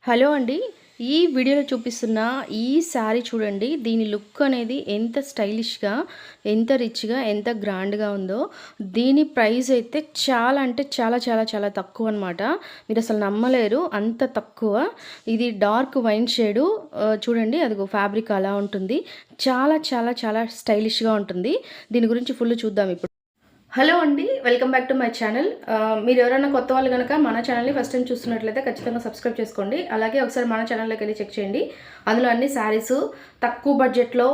Hello అండి. ఈ వీడియోలో చూపిస్తున్న ఈ శారీ చూడండి. దీని లుక్ అనేది ఎంత స్టైలిష్‌గా, ఎంత రిచ్‌గా, ఎంత గ్రాండ్‌గా ఉందో. దీని ప్రైస్ అయితే చాలా అంటే చాలా చాలా చాలా తక్కువనమాట. మీరసలు నమ్మలేరు అంత తక్కువ. ఇది డార్క్ వైన్ షేడు చూడండి అదిగో ఫ్యాబ్రిక్ అలా ఉంటుంది. చాలా చాలా చాలా స్టైలిష్‌గా ఉంటుంది. దీని గురించి ఫుల్ చూద్దాం ఇప్పుడు. హలో అండి, welcome back to my channel. మీరు ఎవరైనా కొత్త వాళ్ళు కనుక మన ఛానల్ని ఫస్ట్ టైం చూస్తున్నట్లయితే ఖచ్చితంగా సబ్స్క్రైబ్ చేసుకోండి. అలాగే ఒకసారి మన ఛానల్లోకి వెళ్ళి చెక్ చేయండి. అందులో అన్ని శారీసు తక్కువ బడ్జెట్లో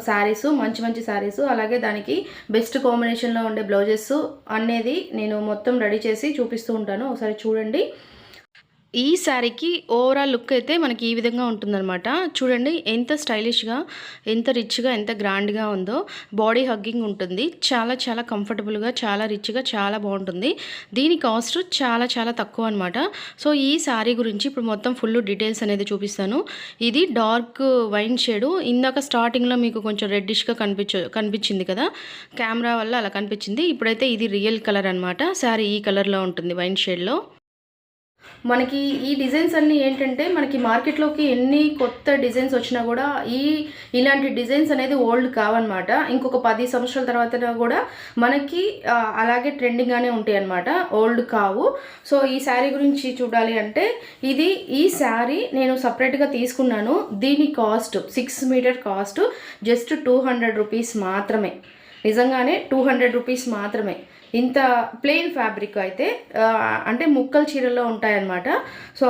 శారీసు, మంచి మంచి శారీసు, అలాగే దానికి బెస్ట్ కాంబినేషన్లో ఉండే బ్లౌజెస్ అనేది నేను మొత్తం రెడీ చేసి చూపిస్తూ ఉంటాను. ఒకసారి చూడండి. ఈ శారీకి ఓవరాల్ లుక్ అయితే మనకి ఈ విధంగా ఉంటుందన్నమాట. చూడండి ఎంత స్టైలిష్‌గా, ఎంత రిచ్‌గా, ఎంత గ్రాండ్‌గా ఉందో. బాడీ హగ్గింగ్ ఉంటుంది. చాలా చాలా కంఫర్టబుల్‌గా, చాలా రిచ్‌గా, చాలా బాగుంటుంది. దీని కాస్ట్ చాలా చాలా తక్కువ అనమాట. సో ఈ శారీ గురించి ఇప్పుడు మొత్తం ఫుల్ డీటెయిల్స్ అనేది చూపిస్తాను. ఇది డార్క్ వైన్ షేడు. ఇందాక స్టార్టింగ్లో మీకు కొంచెం రెడ్డిష్‌గా కనిపించింది కదా, కెమెరా వల్ల అలా కనిపించింది. ఇప్పుడైతే ఇది రియల్ కలర్ అనమాట. శారీ ఈ కలర్లో ఉంటుంది, వైన్ షేడ్లో. మనకి ఈ డిజైన్స్ అన్నీ ఏంటంటే మనకి మార్కెట్లోకి ఎన్ని కొత్త డిజైన్స్ వచ్చినా కూడా ఇలాంటి డిజైన్స్ అనేది ఓల్డ్ కావన్నమాట. ఇంకొక 10 సంవత్సరాల తర్వాత కూడా మనకి అలాగే ట్రెండింగ్గానే ఉంటాయి అన్నమాట, ఓల్డ్ కావు. సో ఈ శారీ గురించి చూడాలి అంటే ఈ శారీ నేను సపరేట్గా తీసుకున్నాను. దీని cost 6 meter cost just 200 rupees మాత్రమే. నిజంగానే 200 రూపీస్ మాత్రమే. ఇంత ప్లెయిన్ ఫ్యాబ్రిక్ అయితే అంటే ముక్కల చీరల్లో ఉంటాయన్నమాట. సో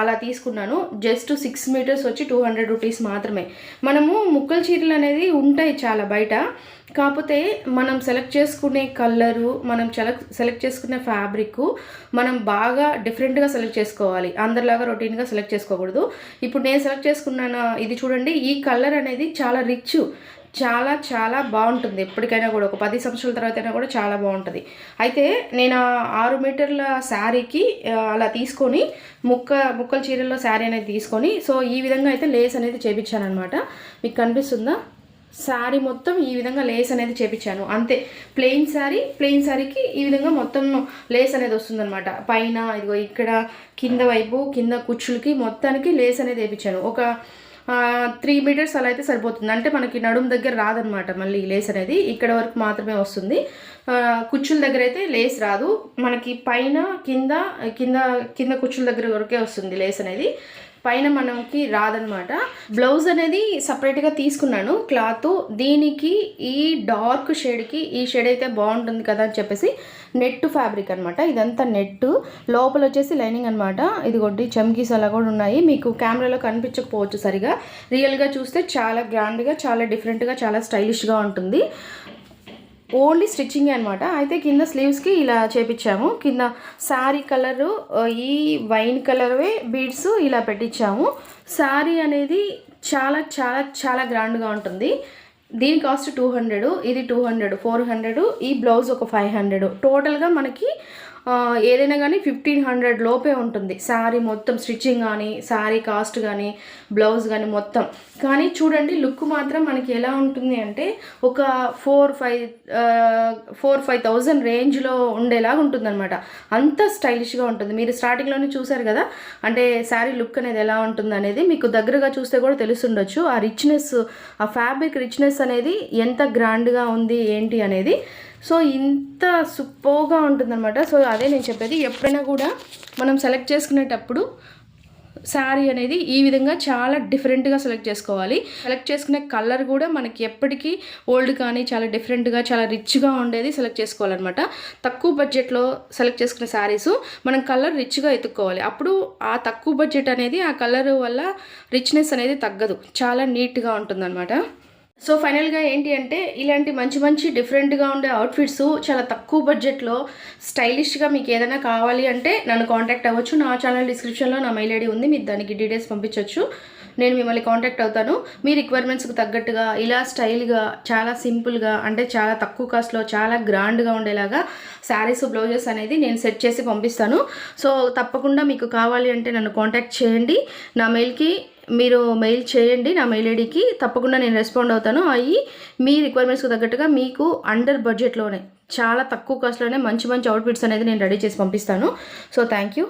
అలా తీసుకున్నాను. జస్ట్ 6 మీటర్స్ వచ్చి 200 రూపీస్ మాత్రమే. మనము ముక్కల చీరలు అనేది ఉంటాయి చాలా బయట. కాకపోతే మనం సెలెక్ట్ చేసుకునే కలరు, మనం సెలెక్ట్ చేసుకునే ఫ్యాబ్రిక్ మనం బాగా డిఫరెంట్గా సెలెక్ట్ చేసుకోవాలి. అందరిలాగా రొటీన్గా సెలెక్ట్ చేసుకోకూడదు. ఇప్పుడు నేను సెలెక్ట్ చేసుకున్నాను ఇది చూడండి. ఈ కలర్ అనేది చాలా రిచ్, చాలా చాలా బాగుంటుంది. ఎప్పటికైనా కూడా ఒక 10 సంవత్సరాల తర్వాత అయినా కూడా చాలా బాగుంటుంది. అయితే నేను 6 మీటర్ల శారీకి అలా తీసుకొని ముక్కల చీరల్లో శారీ అనేది తీసుకొని సో ఈ విధంగా అయితే లేస్ అనేది చేపించాను అనమాట. మీకు కనిపిస్తుందా? శారీ మొత్తం ఈ విధంగా లేస్ అనేది చేపించాను అంతే. ప్లెయిన్ శారీకి ఈ విధంగా మొత్తం లేస్ అనేది వస్తుందన్నమాట. పైన ఇదిగో ఇక్కడ కింద వైపు కింద కుచ్చులకి మొత్తానికి లేస్ అనేది వేయించాను. ఒక 3 మీటర్స్ అలా అయితే సరిపోతుంది. అంటే మనకి నడుము దగ్గర రాదనమాట. మళ్ళీ లేస్ అనేది ఇక్కడ వరకు మాత్రమే వస్తుంది. కుచ్చుల దగ్గర అయితే లేస్ రాదు. మనకి పైన కింద కింద కింద కుచ్చుల దగ్గర వరకే వస్తుంది లేస్ అనేది, పైన మనకి రాదనమాట. బ్లౌజ్ అనేది సపరేట్గా తీసుకున్నాను క్లాత్. దీనికి ఈ డార్క్ షేడ్కి ఈ షేడ్ అయితే బాగుంటుంది కదా అని చెప్పేసి నెట్ ఫ్యాబ్రిక్ అనమాట. ఇదంతా నెట్, లోపల వచ్చేసి లైనింగ్ అనమాట. ఇదిగోటి చమ్కీస్ అలా కూడా ఉన్నాయి. మీకు కెమెరాలో కనిపించకపోవచ్చు సరిగా, రియల్గా చూస్తే చాలా గ్రాండ్గా, చాలా డిఫరెంట్గా, చాలా స్టైలిష్గా ఉంటుంది. ఓన్లీ స్టిచ్చింగ్ అనమాట. అయితే కింద స్లీవ్స్కి ఇలా చేపించాము. కింద శారీ కలరు ఈ వైన్ కలర్వే బీడ్స్ ఇలా పెట్టించాము. శారీ అనేది చాలా చాలా చాలా గ్రాండ్గా ఉంటుంది. దీని కాస్ట్ 200, ఇది 200, 400, ఈ బ్లౌజ్ ఒక 500. టోటల్గా మనకి ఏదైనా కానీ 1500 లోపే ఉంటుంది. శారీ మొత్తం స్టిచ్చింగ్ కానీ, శారీ కాస్ట్ కానీ, బ్లౌజ్ కానీ మొత్తం. కానీ చూడండి లుక్ మాత్రం మనకి ఎలా ఉంటుంది అంటే ఒక 4-5,000 రేంజ్లో ఉండేలాగా ఉంటుంది అనమాట. అంత స్టైలిష్గా ఉంటుంది. మీరు స్టార్టింగ్లోనే చూసారు కదా, అంటే శారీ లుక్ అనేది ఎలా ఉంటుంది అనేది మీకు దగ్గరగా చూస్తే కూడా తెలుసుండొచ్చు. ఆ రిచ్నెస్, ఆ ఫ్యాబ్రిక్ రిచ్నెస్ అనేది ఎంత గ్రాండ్గా ఉంది ఏంటి అనేది. సో ఇంత సూపర్గా ఉంటుందన్నమాట. సో అదే నేను చెప్పేది, ఎప్పుడైనా కూడా మనం సెలెక్ట్ చేసుకునేటప్పుడు శారీ అనేది ఈ విధంగా చాలా డిఫరెంట్గా సెలెక్ట్ చేసుకోవాలి. సెలెక్ట్ చేసుకునే కలర్ కూడా మనకి ఎప్పటికీ ఓల్డ్ కానీ చాలా డిఫరెంట్గా, చాలా రిచ్గా ఉండేది సెలెక్ట్ చేసుకోవాలన్నమాట. తక్కువ బడ్జెట్లో సెలెక్ట్ చేసుకునే శారీస్ మనం కలర్ రిచ్గా ఎత్తుక్కోవాలి. అప్పుడు ఆ తక్కువ బడ్జెట్ అనేది ఆ కలర్ వల్ల రిచ్నెస్ అనేది తగ్గదు, చాలా నీట్గా ఉంటుందన్నమాట. సో ఫైనల్గా ఏంటి అంటే ఇలాంటి మంచి మంచి డిఫరెంట్గా ఉండే అవుట్ఫిట్స్ చాలా తక్కువ బడ్జెట్లో స్టైలిష్గా మీకు ఏదైనా కావాలి అంటే నన్ను కాంటాక్ట్ అవ్వచ్చు. నా ఛానల్ డిస్క్రిప్షన్లో నా మెయిల్ ఐడి ఉంది, మీరు దానికి డీటెయిల్స్ పంపించవచ్చు. నేను మిమ్మల్ని కాంటాక్ట్ అవుతాను. మీ రిక్వైర్మెంట్స్కి తగ్గట్టుగా ఇలా స్టైల్గా, చాలా సింపుల్గా, అంటే చాలా తక్కువ కాస్ట్లో చాలా గ్రాండ్గా ఉండేలాగా శారీస్, బ్లౌజెస్ అనేది నేను సెట్ చేసి పంపిస్తాను. సో తప్పకుండా మీకు కావాలి అంటే నన్ను కాంటాక్ట్ చేయండి. నా మెయిల్కి మీరు మెయిల్ చేయండి. నా మెయిల్ ఐడికి తప్పకుండా నేను రెస్పాండ్ అవుతాను. మీ రిక్వైర్మెంట్స్కి తగ్గట్టుగా మీకు అండర్ బడ్జెట్లోనే, చాలా తక్కువ కాస్ట్లోనే మంచి మంచి అవుట్ఫిట్స్ అనేది నేను రెడీ చేసి పంపిస్తాను. So thank you.